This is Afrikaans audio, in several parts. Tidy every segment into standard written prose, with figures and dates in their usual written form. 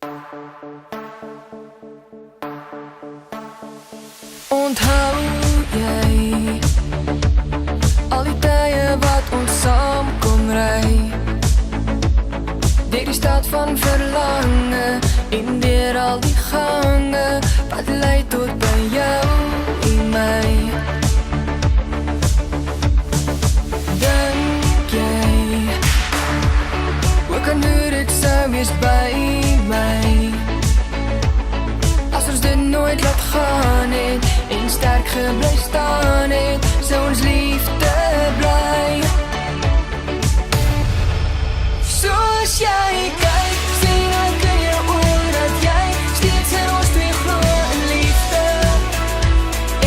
Onthou jy al die tye wat ons saam kom ry deur die stad van verlange en deur al die gange wat lei tot by jou en my. Dink jy hoe kan dit sou wees by my as ons dit nooit laat gaan het en sterk gebly staan het, sou ons liefde bly. Soos jy kyk, sien ek in jou oor dat jy steeds in ons twee glo in liefde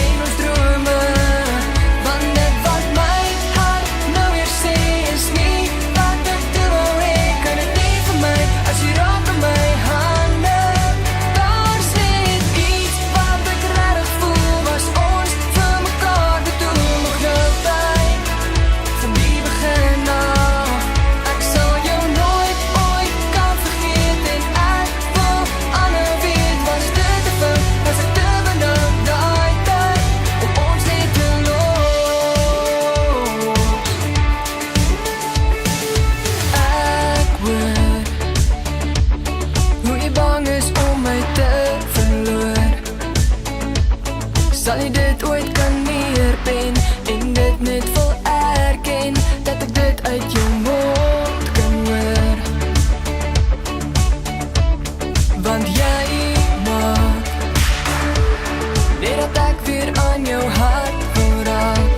en ons drome, want dit wat my hart nou weer sê is nie wat ek doen, ek kan het nie vir my as jy raak aan my hande. Daar sit iets wat ek regtig voel, was ons vir mekaar bedoel, nog nou by van die begin af. Ek sal jou nooit ooit kan vergeet en ek wil alle weet, was dit te veel, was ek te benauwd daai tyd om ons net te los. Ek hoor hoe jy bang is om my te verloor. Sal jy dit ooit kan neerpen en dit net wil erken dat ek dit uit jou mond kan hoor? Want jy maak net dat ek weer aan jou hart wil raak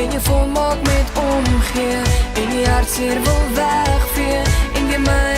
en jy volmaak met omgee en die hartseer wil wegvee en jy my